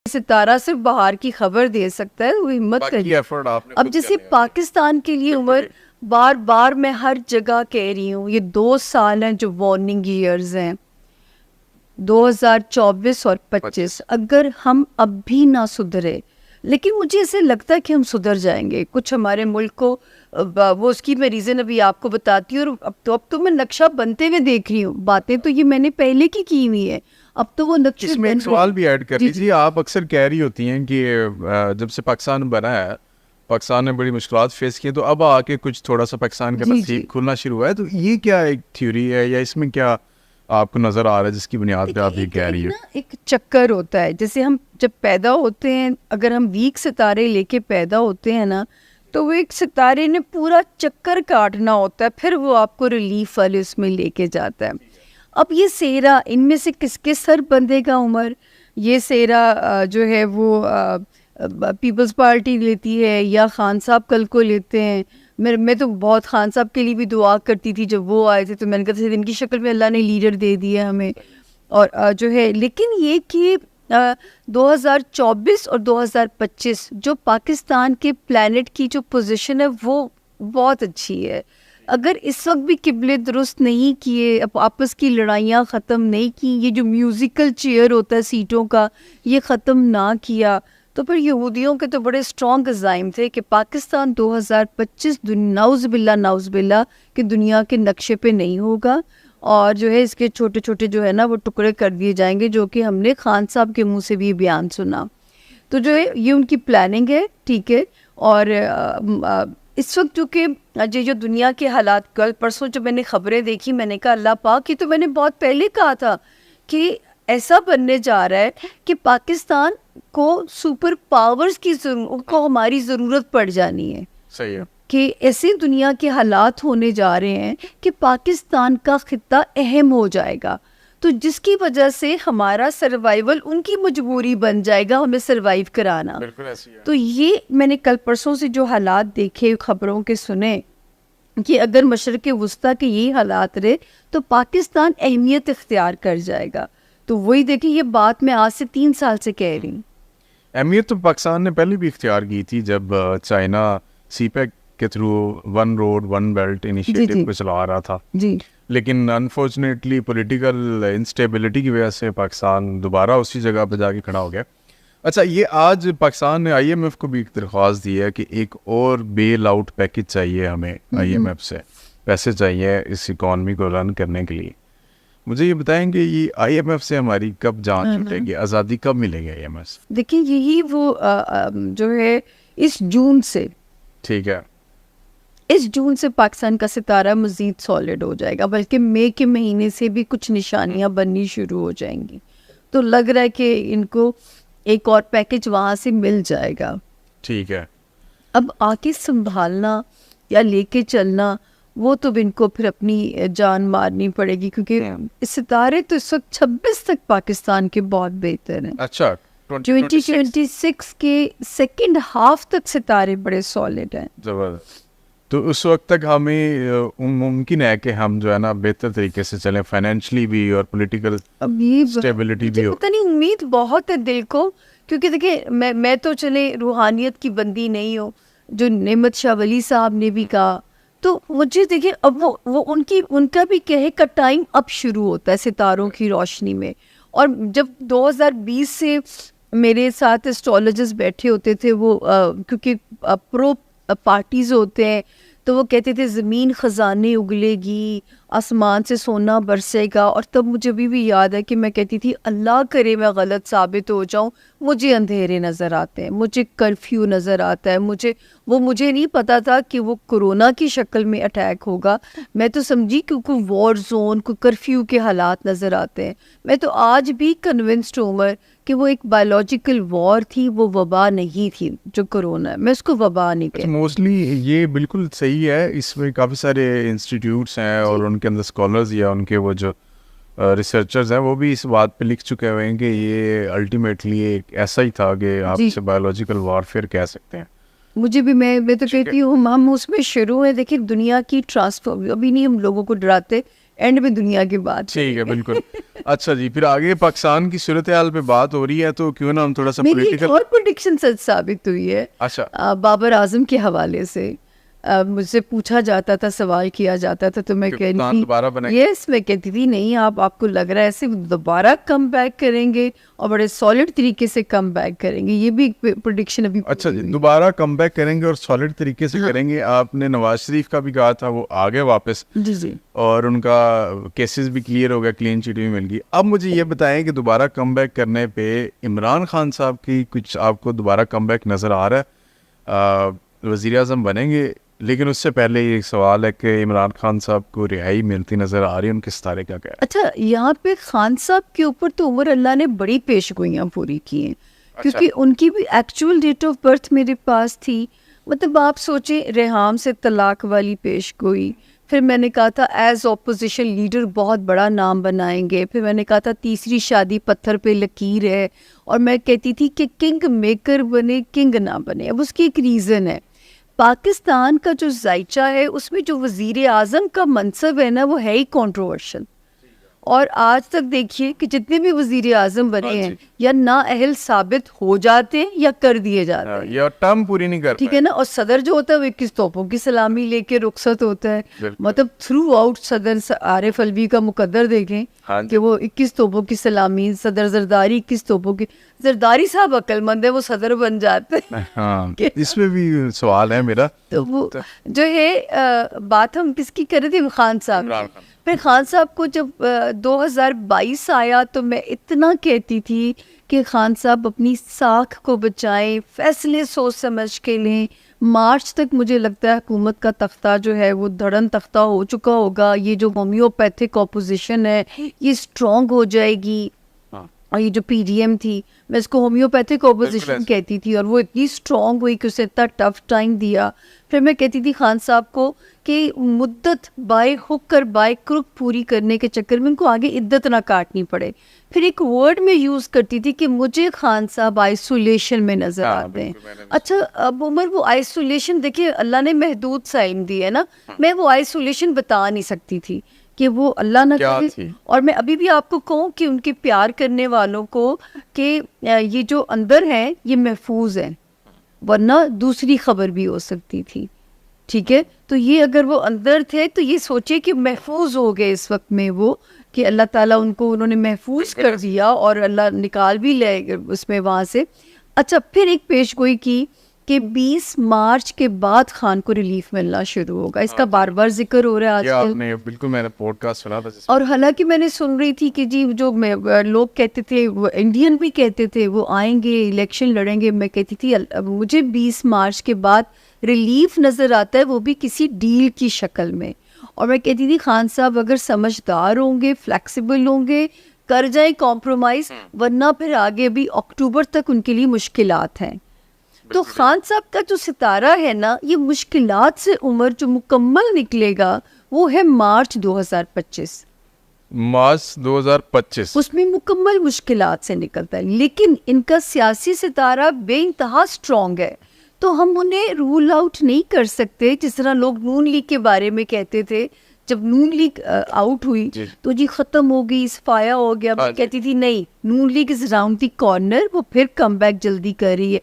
ستارہ صرف باہر کی خبر دے سکتا ہے, وہ ہمت کریے. اب جیسے پاکستان کے لیے عمر بار بار میں ہر جگہ کہہ رہی ہوں, یہ 2 سال ہیں جو وارننگ ایئرز ہیں, 2024 اور 25. اگر ہم اب بھی نہ سدھرے, لیکن مجھے ایسے لگتا ہے کہ ہم سدھر جائیں گے. کچھ ہمارے ملک کو وہ اس کی میں ریزن ابھی آپ کو بتاتی ہوں, اور اب تو میں نقشہ بنتے ہوئے دیکھ رہی ہوں. باتیں تو یہ میں نے پہلے کی ہوئی ہے, اب تو وہ نقشے. اس میں ایک سوال بھی ایڈ کر لیجیے. آپ اکثر کہہ رہی ہوتی ہیں کہ جب سے پاکستان بنا ہے, پاکستان نے بڑی مشکلات فیس کی ہیں, تو اب آ کے کچھ تھوڑا سا پاکستان کا نصیب کھلنا شروع ہوا ہے. تو یہ کیا ایک تھیوری ہے, یا اس میں کیا آپ کو نظر آ رہا ہے جس کی بنیاد پہ آپ یہ کہہ رہی ہیں؟ ایک چکر ہوتا ہے. جیسے ہم جب پیدا ہوتے ہیں, اگر ہم ویک ستارے لے کے پیدا ہوتے ہیں نا, تو وہ ایک ستارے نے پورا چکر کاٹنا ہوتا ہے, پھر وہ آپ کو ریلیف والے اس میں لے کے جاتا ہے. اب یہ سیرا ان میں سے کس کے سر بندھے گا عمر؟ یہ سیرا جو ہے وہ پیپلز پارٹی لیتی ہے یا خان صاحب کل کو لیتے ہیں. میں تو بہت خان صاحب کے لیے بھی دعا کرتی تھی جب وہ آئے تھے, تو میں نے کہا ان کی شکل میں اللہ نے لیڈر دے دیا ہمیں. اور جو ہے, لیکن یہ کہ 2024 اور 2025 جو پاکستان کے پلانٹ کی جو پوزیشن ہے وہ بہت اچھی ہے. اگر اس وقت بھی قبلے درست نہیں کیے, آپس کی لڑائیاں ختم نہیں کی, یہ جو میوزیکل چیئر ہوتا ہے سیٹوں کا یہ ختم نہ کیا, تو پھر یہودیوں کے تو بڑے اسٹرانگ عزائم تھے کہ پاکستان 2025 نعوذ باللہ کہ دنیا کے نقشے پہ نہیں ہوگا, اور جو ہے اس کے چھوٹے چھوٹے جو ہے نا وہ ٹکڑے کر دیے جائیں گے, جو کہ ہم نے خان صاحب کے منہ سے بھی بیان سنا. تو جو ہے یہ ان کی پلاننگ ہے, ٹھیک ہے. اور اس وقت جو کہ جو دنیا کے حالات, کل پرسوں جب میں نے خبریں دیکھی, میں نے کہا اللہ پاک, یہ تو میں نے بہت پہلے کہا تھا کہ ایسا بننے جا رہا ہے کہ پاکستان کو سپر پاورز کی کو ہماری ضرورت پڑ جانی ہے. صحیح ہے کہ ایسے دنیا کے حالات ہونے جا رہے ہیں کہ پاکستان کا خطہ اہم ہو جائے گا, تو جس کی وجہ سے ہمارا سروائیول ان کی مجبوری بن جائے گا, ہمیں سروائیو کرانا. تو یہ میں نے کل پرسوں سے جو حالات دیکھے, خبروں کے سنے, کہ اگر مشرق وسطیٰ کے یہ حالات رہے تو پاکستان اہمیت اختیار کر جائے گا. تو وہی دیکھیں, یہ بات میں آج سے 3 سال سے کہہ رہی ہوں. اہمیت تو پاکستان نے پہلے بھی اختیار کی تھی جب چائنا سی پیک کے through one road one belt initiative کو چلا رہا تھا. جی. لیکن انفارچونیٹلی پولیٹیکل انسٹیبلٹی کی وجہ سے پاکستان دوبارہ اسی جگہ پہ جا کے کھڑا ہو گیا. اچھا, یہ آج پاکستان نے آئی ایم ایف کو بھی ایک درخواست دی ہے کہ ایک اور بیل آؤٹ پیکج چاہیے ہمیں, آئی ایم ایف سے پیسے چاہیے اس اکانومی کو رن کرنے کے لیے. مجھے یہ بتائیں کہ یہ آئی ایم ایف سے ہماری کب جان چھوٹے گی, آزادی کب ملے گی آئی ایم ایف سے؟ دیکھیں یہی وہ جو ہے اس جون سے, ٹھیک ہے, اس جون سے پاکستان کا ستارہ مزید سالڈ ہو جائے گا, بلکہ مئی کے مہینے سے بھی کچھ نشانیاں بننی شروع ہو جائیں گی. تو لگ رہا ہے کہ ان کو ایک اور پیکج وہاں سے مل جائے گا. ٹھیک ہے. اب آ کے سنبھالنا یا لے کے چلنا وہ تو ان کو پھر اپنی جان مارنی پڑے گی, کیونکہ ستارے تو اس وقت 26 تک پاکستان کے بہت بہتر ہیں. اچھا, 2026 کے سیکنڈ ہاف تک ستارے بڑے سالڈ ہیں. زبردست. تو اس وقت تک ہمیں ممکن ہے کہ ہم جو ہے نا بہتر طریقے سے چلیں, فائنینشلی بھی اور پولیٹیکل اسٹیبلٹی بھی ہو. پتہ نہیں, امید بہت ہے دل کو, کیونکہ دیکھیں میں تو چلے روحانیت کی بندی نہیں ہوں, جو نعمت شاہ ولی صاحب نے بھی کہا, تو مجھے دیکھیں اب وہ ان کا بھی کہے کا ٹائم اب شروع ہوتا ہے ستاروں کی روشنی میں. اور جب 2020 سے میرے ساتھ اسٹرالوجرز بیٹھے ہوتے تھے, وہ کیونکہ پرو پارٹیز ہوتے ہیں, تو وہ کہتے تھے زمین خزانے اگلے گی, آسمان سے سونا برسے گا. اور تب مجھے بھی یاد ہے کہ میں کہتی تھی اللہ کرے میں غلط ثابت ہو جاؤں, مجھے اندھیرے نظر آتے ہیں, مجھے کرفیو نظر آتا ہے, مجھے نہیں پتا تھا کہ وہ کورونا کی شکل میں اٹیک ہوگا. میں تو سمجھی کیونکہ وار زون کو کرفیو کے حالات نظر آتے ہیں. میں تو آج بھی کنونسڈ ہوں عمر کہ وہ ایک بایولوجیکل وار تھی, وہ وبا نہیں تھی جو کرونا ہے. میں اس کو وبا نہیں کہتی. موسٹلی یہ بالکل صحیح ہے. اس میں کافی سارے انسٹیٹیوٹس ہیں اور ان کے اندر اسکالرز یا ان کے وہ جو ریسرچرز ہیں وہ بھی اس بات پہ لکھ چکے ہوئے ہیں کہ یہ الٹیمیٹلی ایک ایسا ہی تھا کہ آپ اسے بایولوجیکل وارفیئر کہہ سکتے ہیں. مجھے بھی میں تو کہتی ہوں ہم اس میں شروع ہیں. دیکھیں دنیا کی ٹرانسفر ابھی نہیں ہم لوگوں کو ڈراتے, اینڈ میں دنیا کی بات. ٹھیک ہے بالکل. اچھا جی, پھر آگے پاکستان کی صورتحال پہ بات ہو رہی ہے تو کیوں نہ ہم تھوڑا سا میری ایک اور پریڈکشن سچ ثابت ہوئی ہے. اچھا, بابر اعظم کے حوالے سے مجھ سے پوچھا جاتا تھا, سوال کیا جاتا تھا, تو میں کہتی تھی یس, میں کہتی تھی نہیں, آپ کو لگ رہا ہے ایسے دوبارہ کم بیک کریں گے اور بڑے سالڈ طریقے سے کم بیک کریں گے. یہ بھی پریڈکشن ابھی. اچھا جی, دوبارہ کم بیک کریں گے اور سالڈ طریقے سے کریں گے. آپ نے نواز شریف کا بھی کہا تھا, وہ آ گئے واپس. جی جی, اور ان کا کیسز بھی کلیئر ہو گیا, کلین چٹ بھی مل گئی. اب مجھے یہ بتائیں کہ دوبارہ کم بیک کرنے پہ عمران خان صاحب کی کچھ آپ کو دوبارہ کم بیک نظر آ رہا ہے؟ وزیر اعظم بنیں گے, لیکن اس سے پہلے یہ سوال ہے کہ عمران خان صاحب کو رہائی ملتی نظر آ رہی ہے, ان کے ستارے کیا کہہ رہے ہیں؟ اچھا, یہاں پہ خان صاحب کے اوپر تو عمر اللہ نے بڑی پیش گوئیاں پوری کی ہیں, کیونکہ ان کی بھی ایکچوئل ڈیٹ آف برتھ میرے پاس تھی. مطلب آپ سوچیں, ریحام سے طلاق والی پیش گوئی, پھر میں نے کہا تھا ایز اپوزیشن لیڈر بہت بڑا نام بنائیں گے, پھر میں نے کہا تھا تیسری شادی پتھر پہ لکیر ہے, اور میں کہتی تھی کہ کنگ میکر بنے, کنگ نہ بنے. اب اس کی ایک ریزن ہے, پاکستان کا جو ذائچہ ہے اس میں جو وزیر اعظم کا منصب ہے نا, وہ ہے ہی کنٹروورشل. اور آج تک دیکھیے کہ جتنے بھی وزیر اعظم بنے ہیں یا نااہل ثابت ہو جاتے ہیں یا کر دیے جاتے ہیں, یا ٹرم پوری نہیں کرتے, ٹھیک ہے نا. اور صدر جو ہوتا ہے وہ 21 توپوں کی سلامی لے کے رخصت ہوتا ہے. مطلب تھرو آؤٹ صدر عارف الوی کا مقدر دیکھیں کہ وہ 21 توپوں کی سلامی, صدر زرداری 21 توپوں کی. زرداری صاحب عقل مند ہے, وہ صدر بن جاتے ہیں. ہاں, اس میں بھی سوال ہے میرا. تو وہ جو ہے بات ہم کس کی کر رہے تھے, خان صاحب. پھر خان صاحب کو جب 2022 آیا تو میں اتنا کہتی تھی کہ خان صاحب اپنی ساکھ کو بچائیں, فیصلے سوچ سمجھ کے لیں. مارچ تک مجھے لگتا ہے حکومت کا تختہ جو ہے وہ دھڑن تختہ ہو چکا ہوگا. یہ جو ہومیوپیتھک اپوزیشن ہے یہ اسٹرانگ ہو جائے گی, اور یہ جو پی ڈی ایم تھی, میں اس کو ہومیوپیتھک اپوزیشن کہتی تھی, اور وہ اتنی اسٹرانگ ہوئی کہ اسے اتنا ٹف ٹائم دیا. پھر میں کہتی تھی خان صاحب کو کہ مدت بائے ہک کر بائے کرک پوری کرنے کے چکر میں ان کو آگے عدت نہ کاٹنی پڑے. پھر ایک ورڈ میں یوز کرتی تھی کہ مجھے خان صاحب آئسولیشن میں نظر آتے ہیں. اچھا اب عمر, وہ آئسولیشن دیکھیے اللہ نے محدود سا علم دی ہے نا, میں وہ آئسولیشن بتا نہیں سکتی تھی کہ وہ اللہ نہ کرے. اور میں ابھی بھی آپ کو کہوں کہ ان کے پیار کرنے والوں کو کہ یہ جو اندر ہیں یہ محفوظ ہیں, ورنہ دوسری خبر بھی ہو سکتی تھی. ٹھیک ہے, تو یہ اگر وہ اندر تھے تو یہ سوچے کہ محفوظ ہو گئے اس وقت میں وہ, کہ اللہ تعالیٰ ان کو انہوں نے محفوظ کر دیا اور اللہ نکال بھی لے اس میں وہاں سے. اچھا, پھر ایک پیش گوئی کی کہ 20 مارچ کے بعد خان کو ریلیف ملنا شروع ہوگا. اس کا بار بار ذکر ہو رہا ہے آج کل. بالکل, میں نے پوڈ کاسٹ سنا تھا. اور حالانکہ میں نے سن رہی تھی کہ جی جو لوگ کہتے تھے, وہ انڈین بھی کہتے تھے وہ آئیں گے الیکشن لڑیں گے, میں کہتی تھی مجھے 20 مارچ کے بعد ریلیف نظر آتا ہے, وہ بھی کسی ڈیل کی شکل میں. اور میں کہتی تھی خان صاحب اگر سمجھدار ہوں گے, فلیکسیبل ہوں گے, کر جائیں کمپرومائز, ورنہ پھر آگے بھی اکتوبر تک ان کے لیے مشکلات ہیں. تو خان صاحب کا جو ستارہ ہے نا, یہ مشکلات سے عمر جو مکمل نکلے گا وہ ہے مارچ 2025. مارچ 2025 اس میں مکمل مشکلات سے نکلتا ہے, لیکن ان کا سیاسی ستارہ بے انتہا اسٹرانگ ہے, تو ہم انہیں رول آؤٹ نہیں کر سکتے. جس طرح لوگ نون لیگ کے بارے میں کہتے تھے, جب نون لیگ آؤٹ ہوئی تو جی ختم ہو گئی, صفایا ہو گیا. میں کہتی تھی نہیں, Noon League is round the corner, وہ پھر کم بیک جلدی کر رہی ہے.